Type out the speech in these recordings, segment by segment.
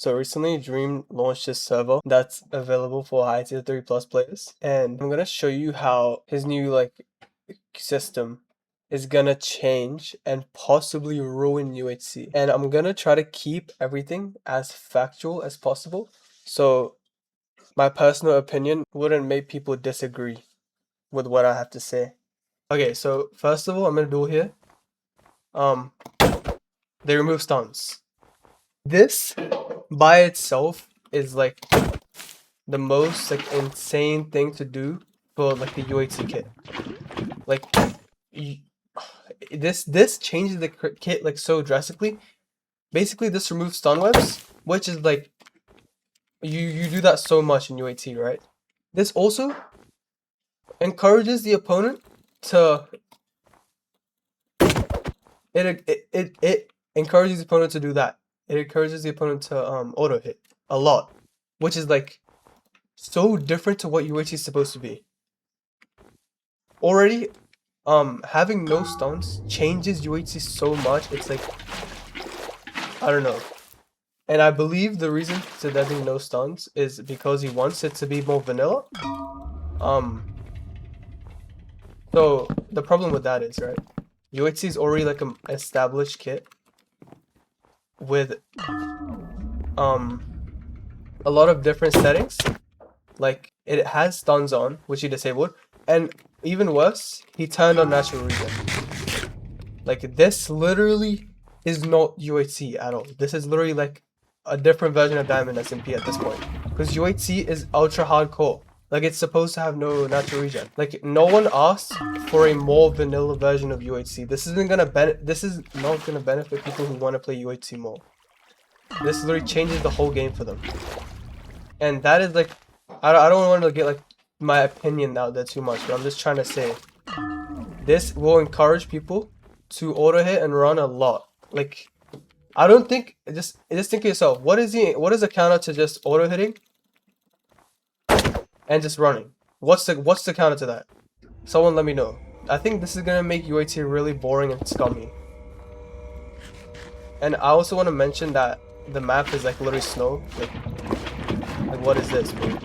So recently Dream launched this server that's available for high tier 3 plus players, and I'm gonna show you how his new system is gonna change and possibly ruin UHC. And I'm gonna try to keep everything as factual as possible, so my personal opinion wouldn't make people disagree with what I have to say. Okay, so first of all, I'm gonna do here. They remove stuns. This by itself is like the most insane thing to do for like the UHC kit. Like this changes the kit like so drastically. Basically, this removes stun webs, which is like you do that so much in UHC, right? This also encourages the opponent to it encourages the opponent to do that. It encourages the opponent to auto hit a lot, which is like so different to what UHC is supposed to be. Already, having no stuns changes UHC so much. It's like, I don't know. And I believe the reason to there being no stuns is because he wants it to be more vanilla. So the problem with that is, right, UHC is already like an established kit with a lot of different settings. Like it has stuns on, which he disabled, and even worse, he turned on natural regen. Like this literally is not UHC at all. This is literally like a different version of Diamond SMP at this point, because UHC is ultra hardcore. Like it's supposed to have no natural regen. Like no one asked for a more vanilla version of UHC. This is not gonna benefit people who want to play UHC more. This literally changes the whole game for them. And that is like, I don't want to get like my opinion out there too much, but I'm just trying to say this will encourage people to auto hit and run a lot. Like I don't think, just think of yourself, what is the counter to just auto hitting and just running? What's the counter to that? Someone let me know. I think this is gonna make UHC really boring and scummy. And I also want to mention that the map is like literally snow. Like what is this, bro?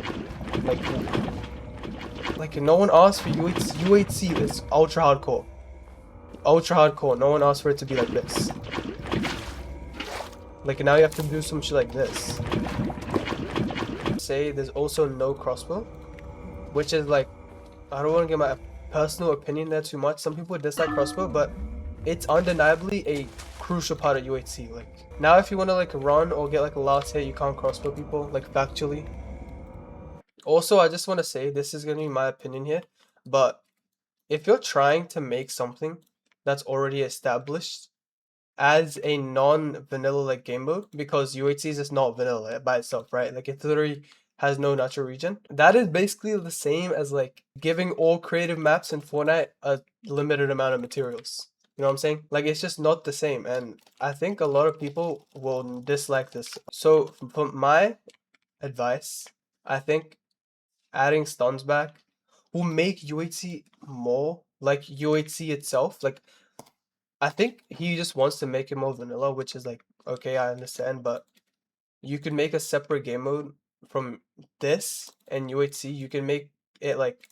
Like no one asked for UHC is ultra hardcore. Ultra hardcore. No one asked for it to be like this. Like now you have to do some shit like this. Say there's also no crossbow, which is like, I don't want to get my personal opinion there too much. Some people dislike crossbow, but it's undeniably a crucial part of UHC. Like now if you want to like run or get like a last hit, you can't crossbow people, like factually. Also, I just want to say, this is going to be my opinion here, but if you're trying to make something that's already established as a non-vanilla like game mode, because UHC is just not vanilla by itself, right? Like it literally has no natural regen. That is basically the same as like giving all creative maps in Fortnite a limited amount of materials. You know what I'm saying? Like it's just not the same, and I think a lot of people will dislike this. So for my advice, I think adding stuns back will make UHC more like UHC itself. Like I think he just wants to make it more vanilla, which is like, okay, I understand, but you could make a separate game mode from this and UHC. You can make it like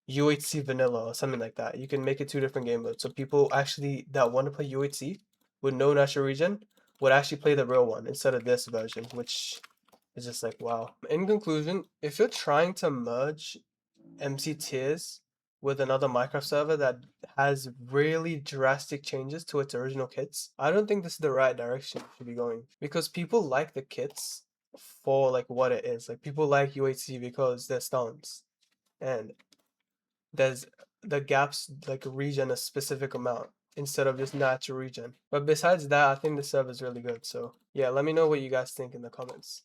UHC vanilla or something like that. You can make it two different game modes, so people actually that want to play UHC with no natural regen would actually play the real one instead of this version, which is just like, wow. In conclusion, if you're trying to merge MC tiers with another Minecraft server that has really drastic changes to its original kits, I don't think this is the right direction you should be going, because people like the kits for like what it is. Like people like UHC because they're stuns and there's the gaps like regen a specific amount instead of just natural regen. But besides that, I think the server is really good. So yeah, let me know what you guys think in the comments.